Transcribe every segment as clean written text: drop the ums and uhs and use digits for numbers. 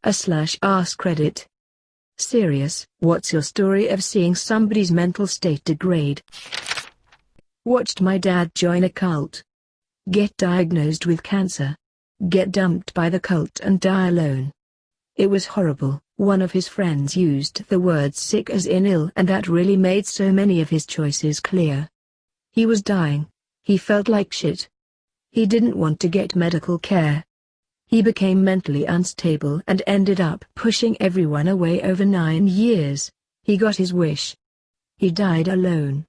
askreddit. Serious, what's your story of seeing somebody's mental state degrade? Watched my dad join a cult. Get diagnosed with cancer. Get dumped by the cult and die alone. It was horrible. One of his friends used the word sick as in ill, and that really made so many of his choices clear. He was dying. He felt like shit. He didn't want to get medical care. He became mentally unstable and ended up pushing everyone away over 9 years. He got his wish. He died alone.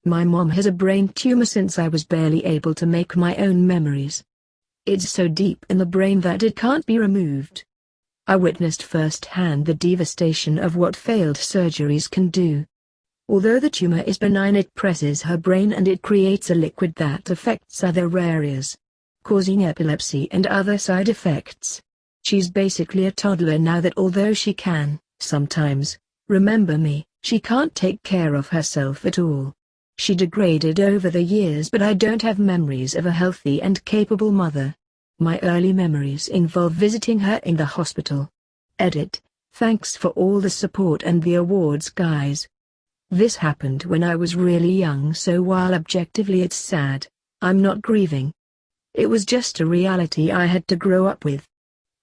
My mom has a brain tumor since I was barely able to make my own memories. It's so deep in the brain that it can't be removed. I witnessed firsthand the devastation of what failed surgeries can do. Although the tumor is benign, it presses her brain and it creates a liquid that affects other areas, causing epilepsy and other side effects. She's basically a toddler now that although she can, sometimes, remember me, she can't take care of herself at all. She degraded over the years, but I don't have memories of a healthy and capable mother. My early memories involve visiting her in the hospital. Edit. Thanks for all the support and the awards, guys. This happened when I was really young, so while objectively it's sad, I'm not grieving. It was just a reality I had to grow up with.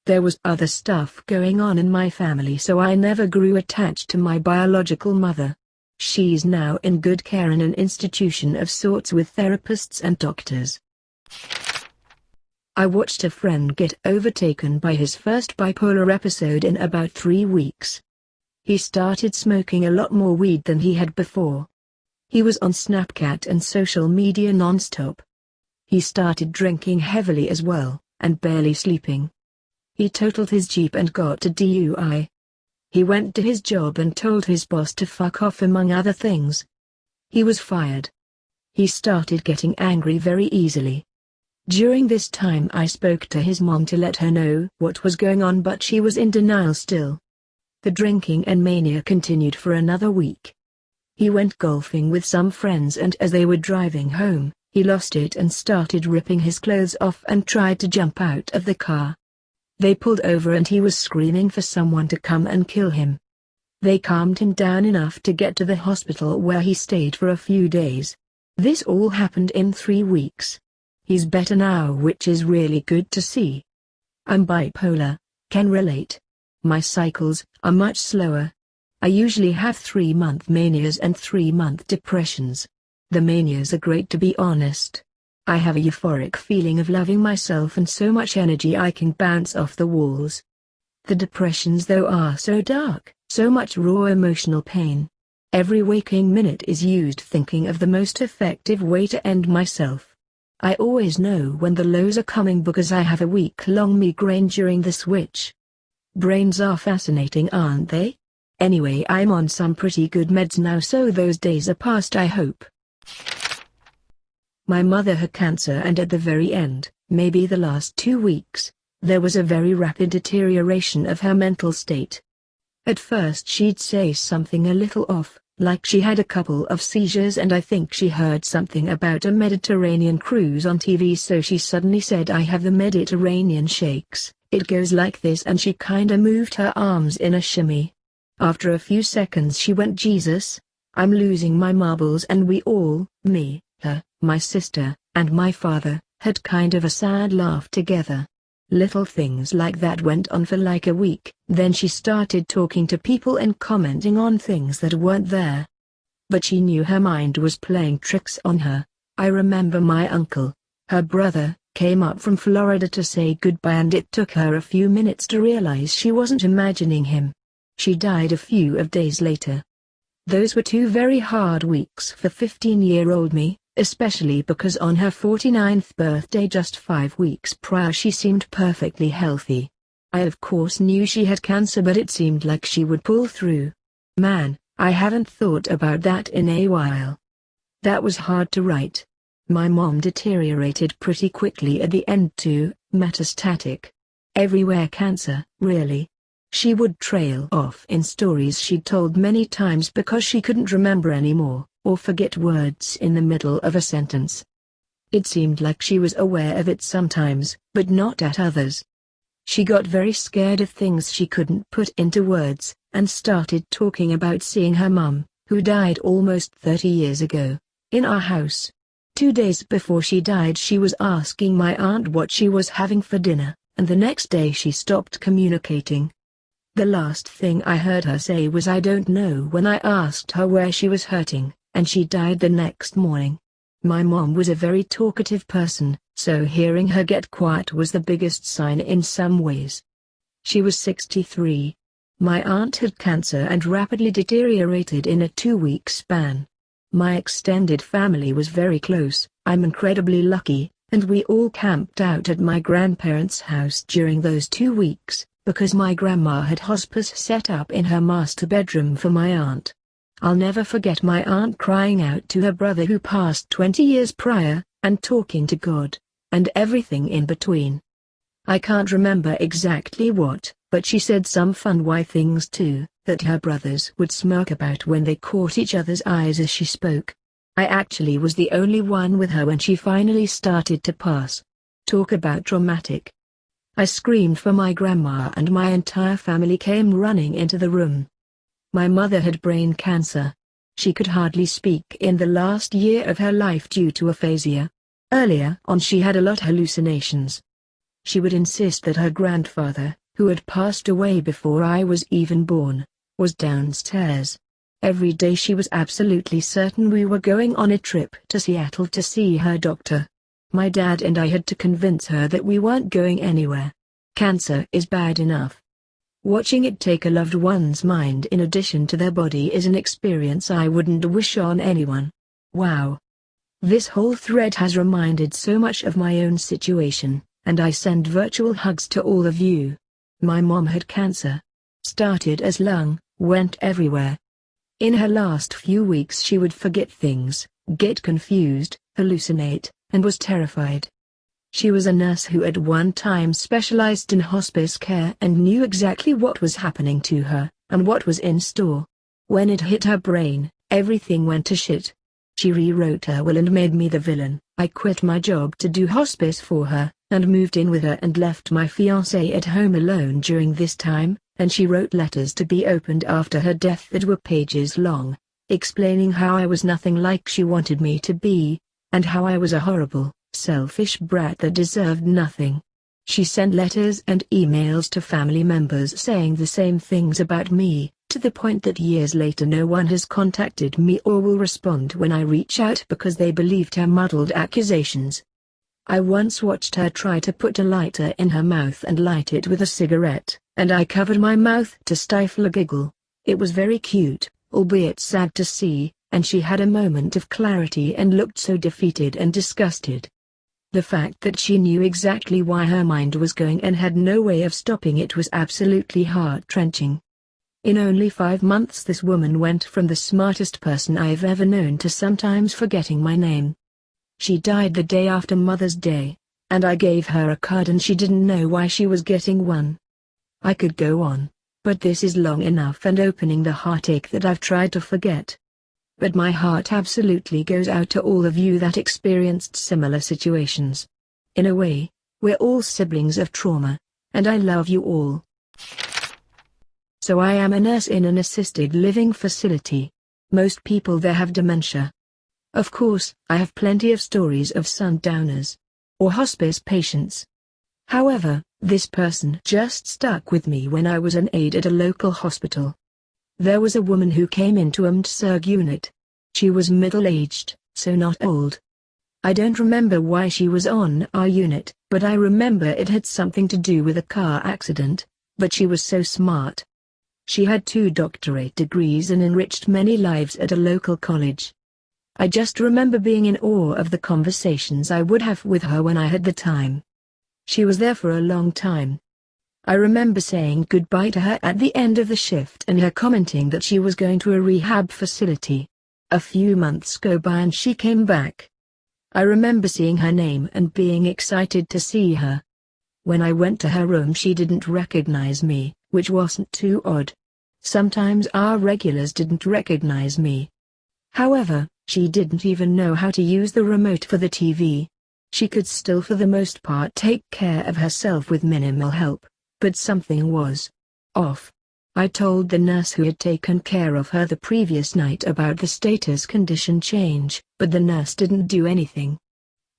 There was other stuff going on in my family, so I never grew attached to my biological mother. She's now in good care in an institution of sorts with therapists and doctors. I watched a friend get overtaken by his first bipolar episode in about 3 weeks. He started smoking a lot more weed than he had before. He was on Snapchat and social media non-stop. He started drinking heavily as well, and barely sleeping. He totaled his Jeep and got a DUI. He went to his job and told his boss to fuck off, among other things. He was fired. He started getting angry very easily. During this time I spoke to his mom to let her know what was going on, but she was in denial still. The drinking and mania continued for another week. He went golfing with some friends, and as they were driving home, he lost it and started ripping his clothes off and tried to jump out of the car. They pulled over and he was screaming for someone to come and kill him. They calmed him down enough to get to the hospital, where he stayed for a few days. This all happened in 3 weeks. He's better now, which is really good to see. I'm bipolar, can relate. My cycles are much slower. I usually have 3-month manias and 3-month depressions. The manias are great, to be honest. I have a euphoric feeling of loving myself and so much energy I can bounce off the walls. The depressions though are so dark, so much raw emotional pain. Every waking minute is used thinking of the most effective way to end myself. I always know when the lows are coming because I have a week-long migraine during the switch. Brains are fascinating, aren't they? Anyway, I'm on some pretty good meds now, so those days are past, I hope. My mother had cancer, and at the very end, maybe the last 2 weeks, there was a very rapid deterioration of her mental state. At first she'd say something a little off, like she had a couple of seizures, and I think she heard something about a Mediterranean cruise on TV, so she suddenly said, "I have the Mediterranean shakes, it goes like this," and she kinda moved her arms in a shimmy. After a few seconds she went, "Jesus, I'm losing my marbles," and we all, me, her, my sister, and my father, had kind of a sad laugh together. Little things like that went on for like a week, then she started talking to people and commenting on things that weren't there. But she knew her mind was playing tricks on her. I remember my uncle, her brother, came up from Florida to say goodbye, and it took her a few minutes to realize she wasn't imagining him. She died a few days later. Those were 2 very hard weeks for 15-year-old me, especially because on her 49th birthday just 5 weeks prior she seemed perfectly healthy. I of course knew she had cancer, but it seemed like she would pull through. Man, I haven't thought about that in a while. That was hard to write. My mom deteriorated pretty quickly at the end too, metastatic. Everywhere cancer, really. She would trail off in stories she'd told many times because she couldn't remember anymore, or forget words in the middle of a sentence. It seemed like she was aware of it sometimes, but not at others. She got very scared of things she couldn't put into words, and started talking about seeing her mum, who died almost 30 years ago, in our house. 2 days before she died she was asking my aunt what she was having for dinner, and the next day she stopped communicating. The last thing I heard her say was "I don't know" when I asked her where she was hurting, and she died the next morning. My mom was a very talkative person, so hearing her get quiet was the biggest sign in some ways. She was 63. My aunt had cancer and rapidly deteriorated in a 2-week span. My extended family was very close. I'm incredibly lucky, and we all camped out at my grandparents' house during those 2 weeks, because my grandma had hospice set up in her master bedroom for my aunt. I'll never forget my aunt crying out to her brother who passed 20 years prior, and talking to God, and everything in between. I can't remember exactly what, but she said some fun why things too, that her brothers would smirk about when they caught each other's eyes as she spoke. I actually was the only one with her when she finally started to pass. Talk about traumatic. I screamed for my grandma and my entire family came running into the room. My mother had brain cancer. She could hardly speak in the last year of her life due to aphasia. Earlier on she had a lot of hallucinations. She would insist that her grandfather, who had passed away before I was even born, was downstairs. Every day she was absolutely certain we were going on a trip to Seattle to see her doctor. My dad and I had to convince her that we weren't going anywhere. Cancer is bad enough. Watching it take a loved one's mind in addition to their body is an experience I wouldn't wish on anyone. Wow. This whole thread has reminded so much of my own situation, and I send virtual hugs to all of you. My mom had cancer. Started as lung, went everywhere. In her last few weeks she would forget things, get confused, hallucinate, and was terrified. She was a nurse who at one time specialized in hospice care and knew exactly what was happening to her, and what was in store. When it hit her brain, everything went to shit. She rewrote her will and made me the villain. I quit my job to do hospice for her, and moved in with her and left my fiancé at home alone during this time, and she wrote letters to be opened after her death that were pages long, explaining how I was nothing like she wanted me to be, and how I was a horrible, selfish brat that deserved nothing. She sent letters and emails to family members saying the same things about me, to the point that years later no one has contacted me or will respond when I reach out because they believed her muddled accusations. I once watched her try to put a lighter in her mouth and light it with a cigarette, and I covered my mouth to stifle a giggle. It was very cute, albeit sad to see, and she had a moment of clarity and looked so defeated and disgusted. The fact that she knew exactly why her mind was going and had no way of stopping it was absolutely heart-wrenching. In only 5 months this woman went from the smartest person I've ever known to sometimes forgetting my name. She died the day after Mother's Day, and I gave her a card and she didn't know why she was getting one. I could go on, but this is long enough and opening the heartache that I've tried to forget. But my heart absolutely goes out to all of you that experienced similar situations. In a way, we're all siblings of trauma, and I love you all. So I am a nurse in an assisted living facility. Most people there have dementia. Of course, I have plenty of stories of sundowners, or hospice patients. However, this person just stuck with me when I was an aide at a local hospital. There was a woman who came into a MTSURG unit. She was middle-aged, so not old. I don't remember why she was on our unit, but I remember it had something to do with a car accident, but she was so smart. She had 2 doctorate degrees and enriched many lives at a local college. I just remember being in awe of the conversations I would have with her when I had the time. She was there for a long time. I remember saying goodbye to her at the end of the shift and her commenting that she was going to a rehab facility. A few months go by and she came back. I remember seeing her name and being excited to see her. When I went to her room she didn't recognize me, which wasn't too odd. Sometimes our regulars didn't recognize me. However, she didn't even know how to use the remote for the TV. She could still for the most part take care of herself with minimal help, But something was off. I told the nurse who had taken care of her the previous night about the status condition change, but the nurse didn't do anything.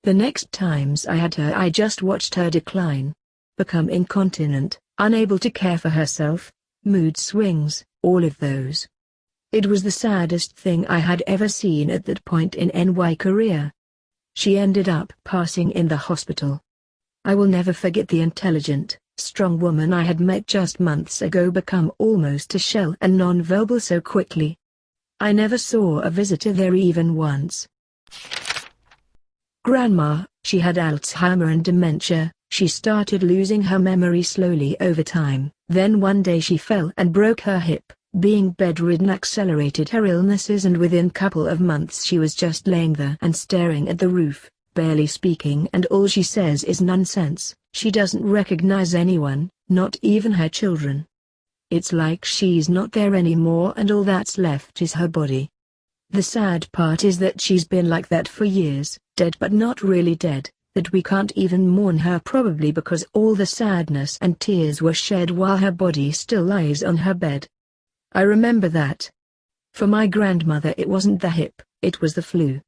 The next times I had her, I just watched her decline. Become incontinent, unable to care for herself, mood swings, all of those. It was the saddest thing I had ever seen at that point in NY career. She ended up passing in the hospital. I will never forget the intelligent, strong woman I had met just months ago become almost a shell and non-verbal so quickly. I never saw a visitor there even once. Grandma, she had Alzheimer and dementia. She started losing her memory slowly over time. Then one day she fell and broke her hip. Being bedridden accelerated her illnesses, and within a couple of months she was just laying there and staring at the roof, barely speaking, and all she says is nonsense. She doesn't recognize anyone, not even her children. It's like she's not there anymore and all that's left is her body. The sad part is that she's been like that for years, dead but not really dead, that we can't even mourn her, probably because all the sadness and tears were shed while her body still lies on her bed. I remember that. For my grandmother it wasn't the hip, it was the flu.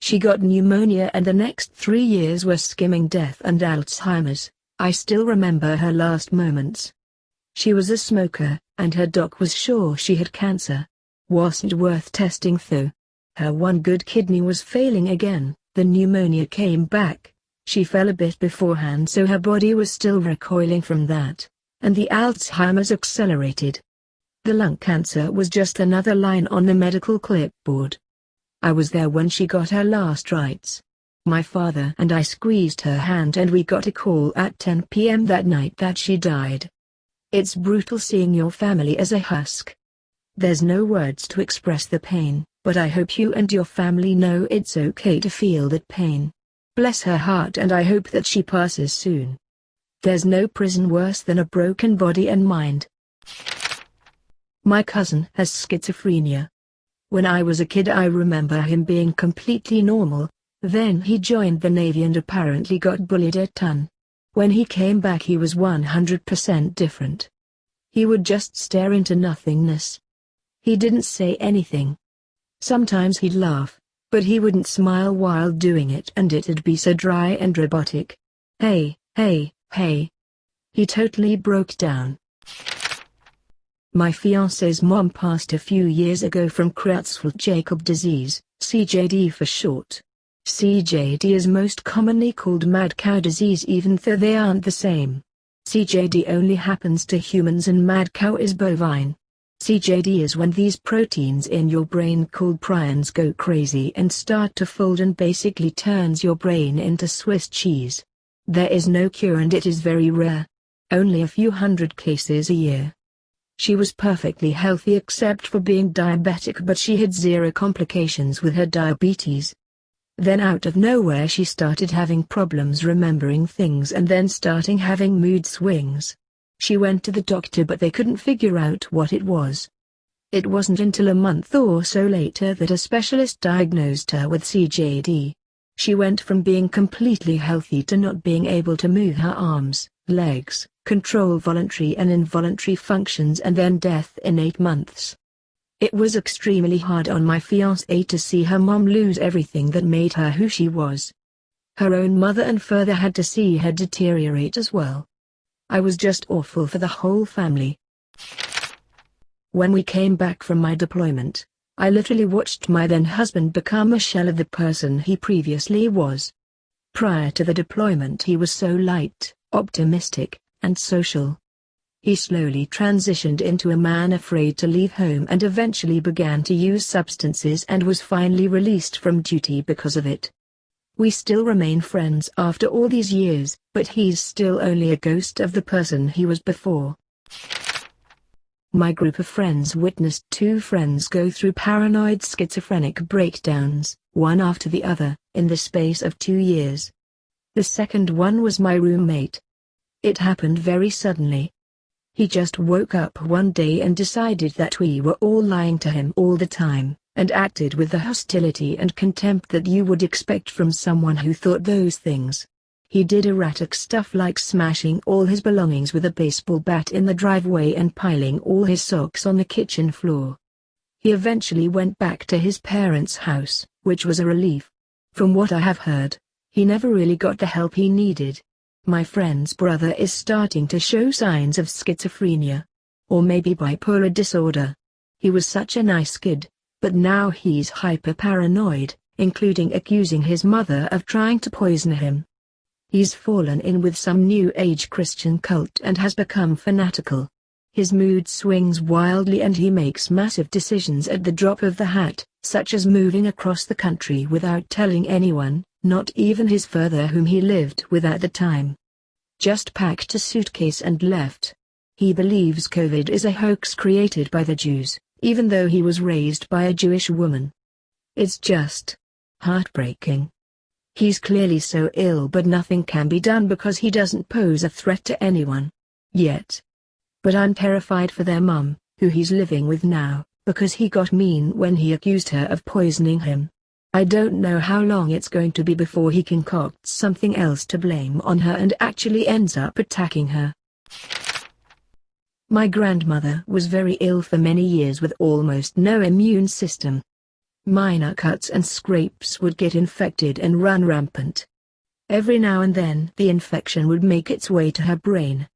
She got pneumonia and the next 3 years were skimming death and Alzheimer's. I still remember her last moments. She was a smoker, and her doc was sure she had cancer. Wasn't worth testing though. Her one good kidney was failing again, the pneumonia came back. She fell a bit beforehand, so her body was still recoiling from that, and the Alzheimer's accelerated. The lung cancer was just another line on the medical clipboard. I was there when she got her last rites. My father and I squeezed her hand and we got a call at 10 p.m. that night that she died. It's brutal seeing your family as a husk. There's no words to express the pain, but I hope you and your family know it's okay to feel that pain. Bless her heart, and I hope that she passes soon. There's no prison worse than a broken body and mind. My cousin has schizophrenia. When I was a kid I remember him being completely normal, then he joined the Navy and apparently got bullied a ton. When he came back he was 100% different. He would just stare into nothingness. He didn't say anything. Sometimes he'd laugh, but he wouldn't smile while doing it, and it'd be so dry and robotic. Hey, hey, hey. He totally broke down. My fiancé's mom passed a few years ago from Creutzfeldt-Jakob disease, CJD for short. CJD is most commonly called mad cow disease, even though they aren't the same. CJD only happens to humans and mad cow is bovine. CJD is when these proteins in your brain called prions go crazy and start to fold and basically turns your brain into Swiss cheese. There is no cure and it is very rare. Only a few hundred cases a year. She was perfectly healthy except for being diabetic, but she had 0 complications with her diabetes. Then out of nowhere she started having problems remembering things and then starting having mood swings. She went to the doctor but they couldn't figure out what it was. It wasn't until a month or so later that a specialist diagnosed her with CJD. She went from being completely healthy to not being able to move her arms, legs, control voluntary and involuntary functions, and then death in 8 months. It was extremely hard on my fiancée to see her mom lose everything that made her who she was. Her own mother and father had to see her deteriorate as well. I was just awful for the whole family. When we came back from my deployment, I literally watched my then husband become a shell of the person he previously was. Prior to the deployment he was so light, optimistic, and social. He slowly transitioned into a man afraid to leave home and eventually began to use substances and was finally released from duty because of it. We still remain friends after all these years, but he's still only a ghost of the person he was before. My group of friends witnessed 2 friends go through paranoid schizophrenic breakdowns, one after the other, in the space of 2 years. The second one was my roommate. It happened very suddenly. He just woke up one day and decided that we were all lying to him all the time, and acted with the hostility and contempt that you would expect from someone who thought those things. He did erratic stuff like smashing all his belongings with a baseball bat in the driveway and piling all his socks on the kitchen floor. He eventually went back to his parents' house, which was a relief. From what I have heard, he never really got the help he needed. My friend's brother is starting to show signs of schizophrenia. Or maybe bipolar disorder. He was such a nice kid, but now he's hyper-paranoid, including accusing his mother of trying to poison him. He's fallen in with some New Age Christian cult and has become fanatical. His mood swings wildly and he makes massive decisions at the drop of the hat, such as moving across the country without telling anyone, not even his father whom he lived with at the time. Just packed a suitcase and left. He believes COVID is a hoax created by the Jews, even though he was raised by a Jewish woman. It's just heartbreaking. He's clearly so ill but nothing can be done because he doesn't pose a threat to anyone. Yet. But I'm terrified for their mum, who he's living with now, because he got mean when he accused her of poisoning him. I don't know how long it's going to be before he concocts something else to blame on her and actually ends up attacking her. My grandmother was very ill for many years with almost no immune system. Minor cuts and scrapes would get infected and run rampant. Every now and then the infection would make its way to her brain.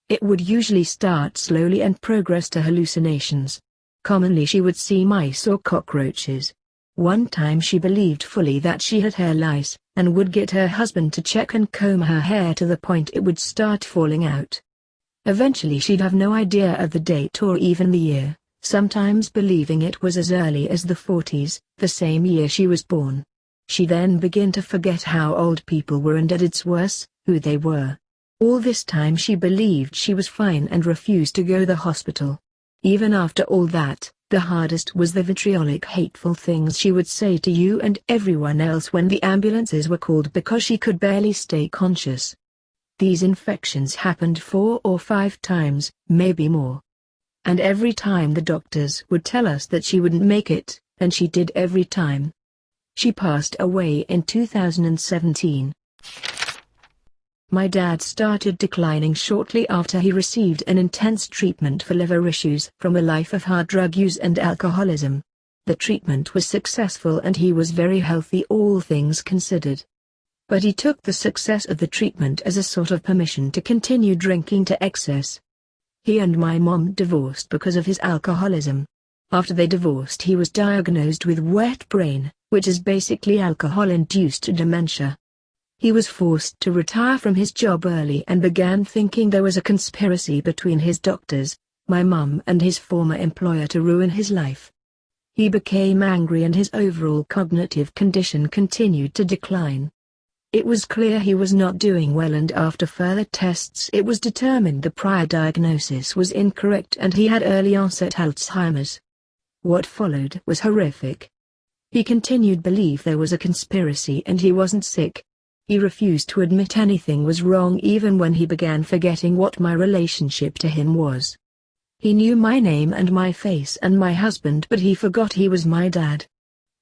It would usually start slowly and progress to hallucinations. Commonly she would see mice or cockroaches. One time she believed fully that she had hair lice, and would get her husband to check and comb her hair to the point it would start falling out. Eventually she'd have no idea of the date or even the year, sometimes believing it was as early as the 40s, the same year she was born. She then began to forget how old people were and at its worst, who they were. All this time she believed she was fine and refused to go to the hospital. Even after all that, the hardest was the vitriolic hateful things she would say to you and everyone else when the ambulances were called because she could barely stay conscious. These infections happened 4 or 5 times, maybe more. And every time the doctors would tell us that she wouldn't make it, and she did every time. She passed away in 2017. My dad started declining shortly after he received an intense treatment for liver issues from a life of hard drug use and alcoholism. The treatment was successful and he was very healthy, all things considered. But he took the success of the treatment as a sort of permission to continue drinking to excess. He and my mom divorced because of his alcoholism. After they divorced he was diagnosed with wet brain, which is basically alcohol-induced dementia. He was forced to retire from his job early and began thinking there was a conspiracy between his doctors, my mum and his former employer to ruin his life. He became angry and his overall cognitive condition continued to decline. It was clear he was not doing well, and after further tests it was determined the prior diagnosis was incorrect and he had early onset Alzheimer's. What followed was horrific. He continued to believe there was a conspiracy and he wasn't sick. He refused to admit anything was wrong even when he began forgetting what my relationship to him was. He knew my name and my face and my husband, but he forgot he was my dad.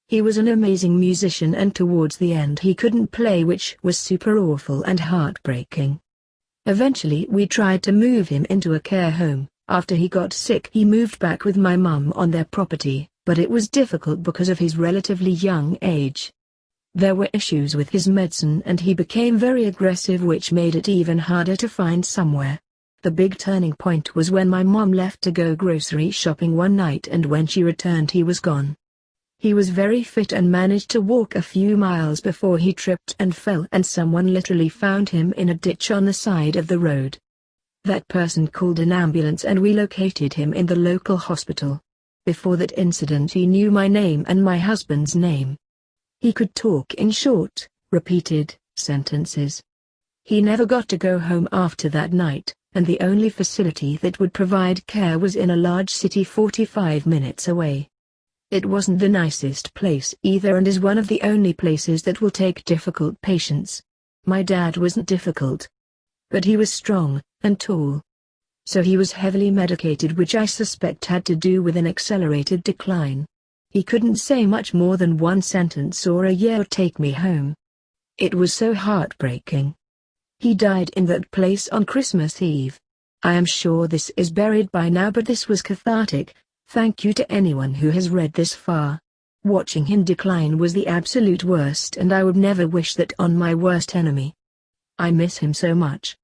He was an amazing musician and towards the end he couldn't play, which was super awful and heartbreaking. Eventually we tried to move him into a care home. After he got sick he moved back with my mum on their property, but it was difficult because of his relatively young age. There were issues with his medicine and he became very aggressive, which made it even harder to find somewhere. The big turning point was when my mom left to go grocery shopping one night, and when she returned he was gone. He was very fit and managed to walk a few miles before he tripped and fell, and someone literally found him in a ditch on the side of the road. That person called an ambulance and we located him in the local hospital. Before that incident he knew my name and my husband's name. He could talk in short, repeated sentences. He never got to go home after that night, and the only facility that would provide care was in a large city 45 minutes away. It wasn't the nicest place either, and is one of the only places that will take difficult patients. My dad wasn't difficult. But he was strong, and tall. So he was heavily medicated, which I suspect had to do with an accelerated decline. He couldn't say much more than one sentence or a "yeah" or "take me home." It was so heartbreaking. He died in that place on Christmas Eve. I am sure this is buried by now, but this was cathartic. Thank you to anyone who has read this far. Watching him decline was the absolute worst, and I would never wish that on my worst enemy. I miss him so much.